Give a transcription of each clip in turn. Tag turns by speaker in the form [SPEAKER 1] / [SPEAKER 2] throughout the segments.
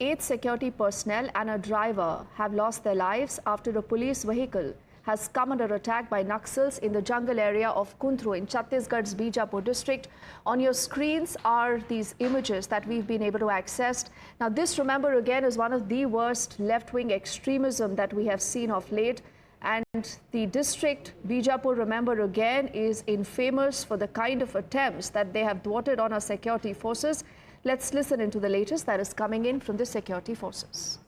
[SPEAKER 1] 8 security personnel and a driver have lost their lives after a police vehicle has come under attack by Naxals in the jungle area of Kuntru in Chhattisgarh's Bijapur district. On your screens are these images that we've been able to access. Now, this, remember, again, is one of the worst left-wing extremism that we have seen of late. And the district, Bijapur, remember, again, is infamous for the kind of attempts that they have thwarted on our security forces. Let's listen into the latest that is coming in from the security forces.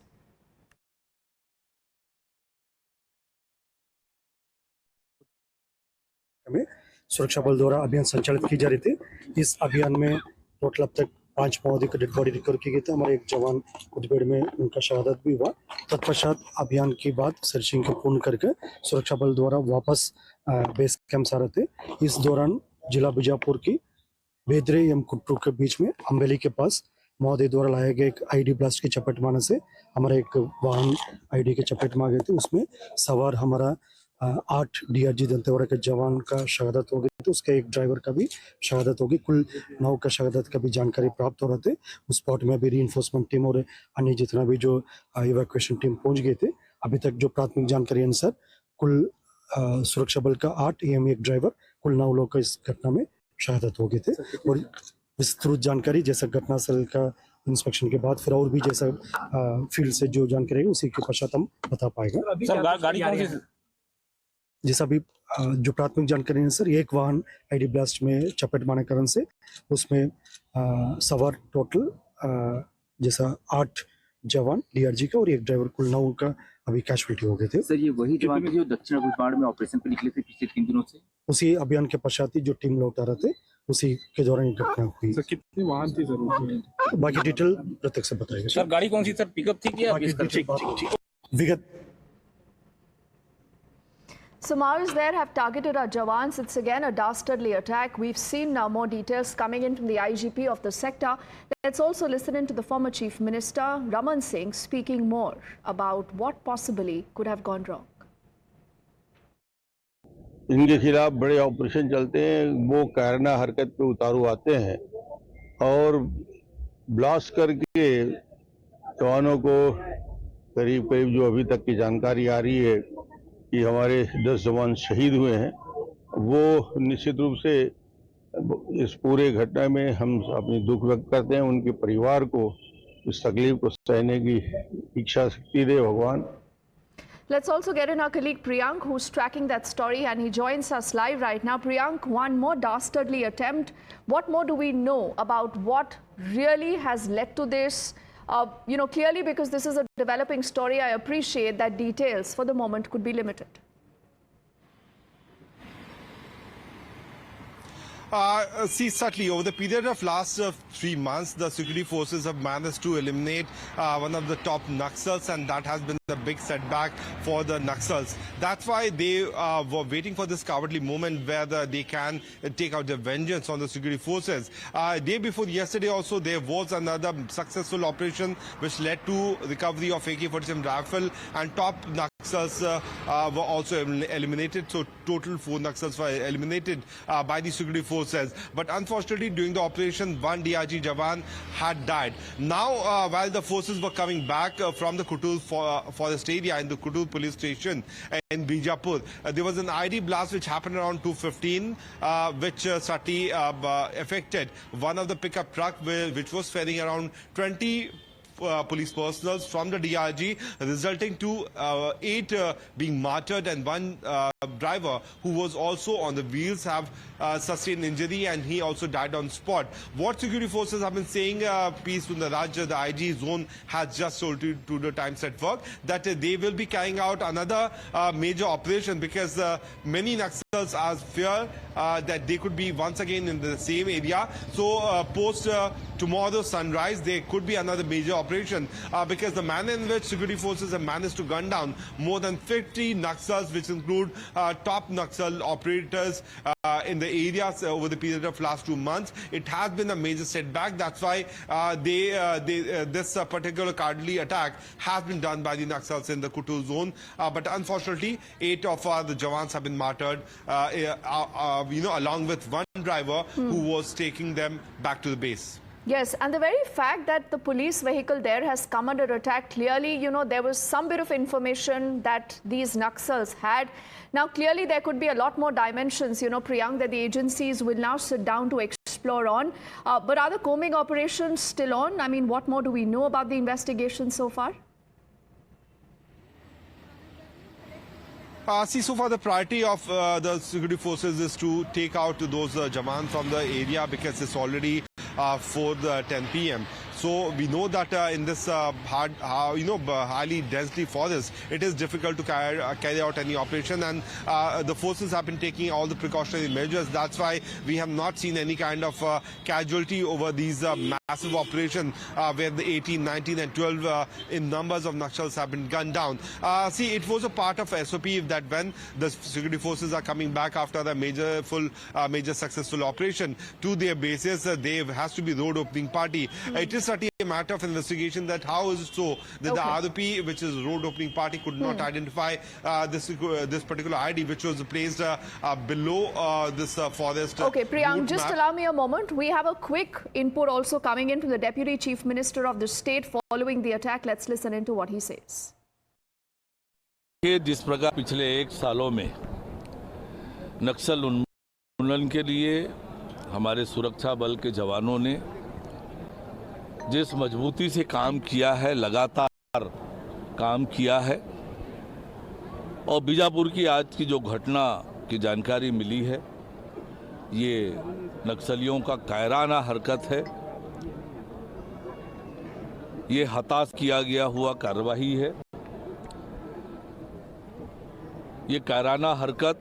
[SPEAKER 2] में सुरक्षा बल द्वारा अभियान संचालित की जा रही थी। इस अभियान में टोटल अब तक 5 माओवादी का डेड बॉडी रिकवर की गई थी। हमारे एक जवान मुठभेड़ में उनका शहादत भी हुआ। तत्पश्चात अभियान के बाद सर्चिंग को पूर्ण करके सुरक्षा बल द्वारा वापस बेस कैंप आ रहे थे। इस दौरान जिला बीजापुर की बेदरे एवं कुट्टू के बीच में अम्बेली के पास माओवादी द्वारा लाया गया एक आईडी ब्लास्ट की चपेट मारने से हमारा एक वाहन आईडी के चपेट में आ गए थे। उसमें सवार हमारा 8 डीआरजी दंतेवाड़ा के जवान का शहादत हो गई, तो उसके एक ड्राइवर का भी शहादत होगी। कुल 9 का शहादत का भी जानकारी प्राप्त हो रहे थे। उस स्पॉट में अभी रीइंफोर्समेंट टीम और अन्य जितना भी जो इवैक्यूएशन टीम पहुंच गए थे। अभी तक जो प्राथमिक जानकारी अनुसार कुल सुरक्षा बल का 8 एवं एक ड्राइवर, कुल 9 लोग का इस घटना में शहादत हो गए थे। और विस्तृत जानकारी जैसा घटनास्थल का इंस्पेक्शन के बाद फिर और भी जैसा फील्ड से जो जानकारी है उसी के पश्चात हम बता पाएगा।
[SPEAKER 3] सर, गाड़ी कौन सी?
[SPEAKER 2] जैसा भी जो प्राथमिक जानकारी है सर, एक वाहन आईडी ब्लास्ट में चपेट मारने कारण से उसमें सवार टोटल जैसा 8 जवान डीआरजी का और एक ड्राइवर, कुल 9 का अभी कैजुअलिटी हो गए थे।
[SPEAKER 3] सर, ये वही जवान थे जो दक्षिण अगुलपाड़ में ऑपरेशन पे निकले थे पिछले 3 दिनों से?
[SPEAKER 2] उसी अभियान के पश्चात ही जो टीम लौटा रहे थे उसी के दौरान ये घटना हुई।
[SPEAKER 4] सर, कितनी वाहन थी सर?
[SPEAKER 2] बाकी डिटेल प्रत्यक्ष से बताएगा
[SPEAKER 3] सर। गाड़ी कौन सी सर? पिकअप थी क्या?
[SPEAKER 2] विगत
[SPEAKER 1] So Maoists there have targeted our jawans. It's again a dastardly attack. We've seen now more details coming in from the IGP of the sector. Let's also listen in to the former Chief Minister, Raman Singh, speaking more about what possibly could have gone wrong.
[SPEAKER 5] इनके खिलाफ बड़े operation चलते हैं, वो कायराना हरकत पे उतारू आते हैं और ब्लास्ट करके जवानों को करीब जो अभी तक की जानकारी आ रही है कि हमारे 10 जवान शहीद हुए हैं। वो निश्चित रूप से इस पूरे घटना में हम अपनी दुख व्यक्त करते हैं। उनके परिवार को इस तकलीफ को सहने की इच्छा शक्ति दे भगवान।
[SPEAKER 1] Let's also get in our colleague Priyank, who's tracking that story, and he joins us live right now. Priyank, one more dastardly attempt. What more do we know about what really has led to this? Clearly, because this is a developing story, I appreciate that details for the moment could be limited.
[SPEAKER 6] See, certainly over the period of last 3 months, the security forces have managed to eliminate one of the top Naxals, and that has been the big setback for the Naxals. That's why they were waiting for this cowardly moment where they can take out their vengeance on the security forces. Day before yesterday also, there was another successful operation which led to recovery of AK-47 rifle, and top Naxals were also eliminated. So total 4 Naxals were eliminated by the security forces. But unfortunately, during the operation, 1 DRG Jawan had died. Now, while the forces were coming back from the Kutul forest area in the Kutul police station in Bijapur, there was an ID blast which happened around 2:15, which certainly affected one of the pickup truck which was ferrying around 20 police personnel from the DRG, resulting to 8 being martyred, and 1 driver who was also on the wheels have sustained injury, and he also died on spot. What security forces have been saying, P. Sundaraj, the IG zone, has just told to the Times Network that they will be carrying out another major operation because many Naxals are fear that they could be once again in the same area. So post tomorrow sunrise, there could be another major operation because the manner in which security forces have managed to gun down more than 50 Naxals, which include top Naxal operators in the areas over the period of last 2 months, it has been a major setback. That's why this particular cowardly attack has been done by the Naxals in the Kutul zone. But unfortunately, 8 of the Jawans have been martyred, along with 1 driver who was taking them back to the base.
[SPEAKER 1] Yes, and the very fact that the police vehicle there has come under attack, clearly, there was some bit of information that these Naxals had. Now, clearly, there could be a lot more dimensions, Priyank, that the agencies will now sit down to explore on. But are the combing operations still on? I mean, what more do we know about the investigation so far?
[SPEAKER 6] So far the priority of the security forces is to take out those Jawan from the area because it's already 4:10 p.m. So we know that in this highly densely forest, it is difficult to carry out any operation, and the forces have been taking all the precautionary measures. That's why we have not seen any kind of casualty over these massive operations where the 18, 19 and 12 in numbers of Naxals have been gunned down. See, it was a part of SOP that when the security forces are coming back after the major successful operation to their bases, there has to be road opening party. It is certainly a matter of investigation that how is it so that the ROP, which is road opening party, could not identify this particular ID which was placed below this forest.
[SPEAKER 1] Okay, Priyank, just allow me a moment. We have a quick input also coming in from the Deputy Chief Minister of the state following the attack. Let's listen into what he says.
[SPEAKER 7] जिस प्रकार पिछले 1 सालों में नक्सल उन्मूलन के लिए हमारे सुरक्षा बल के जवानों ने जिस मजबूती से काम किया है, लगातार काम किया है, और बीजापुर की आज की जो घटना की जानकारी मिली है, ये नक्सलियों का कायराना हरकत है, ये हताश किया गया हुआ कार्रवाई है। ये कायराना हरकत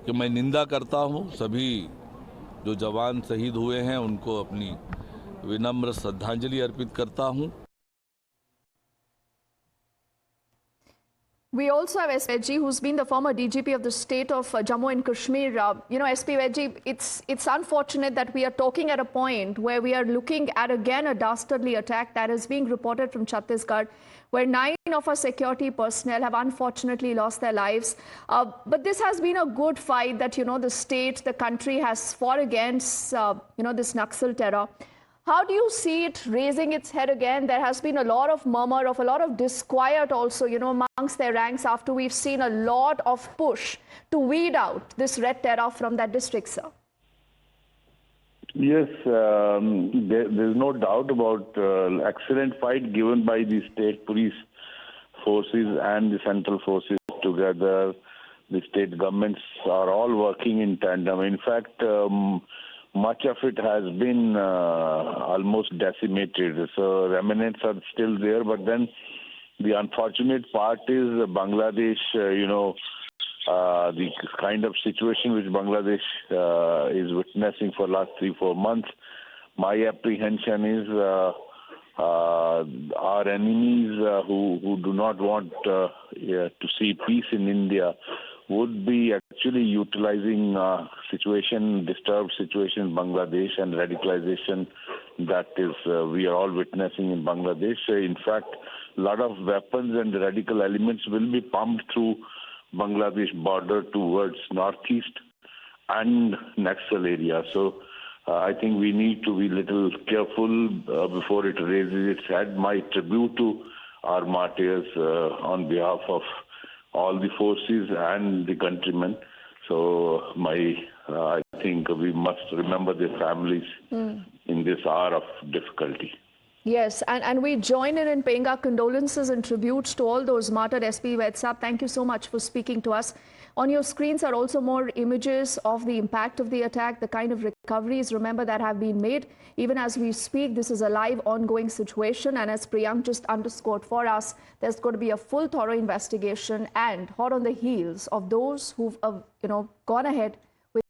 [SPEAKER 7] कि मैं निंदा करता हूं, सभी जो जवान शहीद हुए हैं उनको अपनी विनम्र श्रद्धांजलि अर्पित करता हूं।
[SPEAKER 1] We also have SP Veggie, who's been the former DGP of the state of Jammu and Kashmir. SP Veggie, it's unfortunate that we are talking at a point where we are looking at again a dastardly attack that is being reported from Chhattisgarh, where 9 of our security personnel have unfortunately lost their lives. But this has been a good fight that, the state, the country has fought against, this Naxal terror. How do you see it raising its head again? There has been a lot of murmur, of a lot of disquiet also, amongst their ranks after we've seen a lot of push to weed out this red terror from that district, sir.
[SPEAKER 8] Yes, there's no doubt about excellent fight given by the state police forces and the central forces together. The state governments are all working in tandem. In fact, much of it has been almost decimated. So remnants are still there, but then the unfortunate part is Bangladesh, the kind of situation which Bangladesh is witnessing for last 3-4 months. My apprehension is our enemies who do not want to see peace in India would be actually utilizing disturbed situation in Bangladesh and radicalization that is we are all witnessing in Bangladesh. In fact, a lot of weapons and radical elements will be pumped through Bangladesh border towards northeast and Naxal area. So I think we need to be a little careful before it raises its head. My tribute to our martyrs on behalf of all the forces and the countrymen. So I think we must remember their families in this hour of difficulty.
[SPEAKER 1] Yes, and we join in paying our condolences and tributes to all those martyred. SP Vetsab, thank you so much for speaking to us. On your screens are also more images of the impact of the attack, the kind of recoveries, remember, that have been made. Even as we speak, this is a live, ongoing situation. And as Priyank just underscored for us, there's going to be a full, thorough investigation and hot on the heels of those who've, gone ahead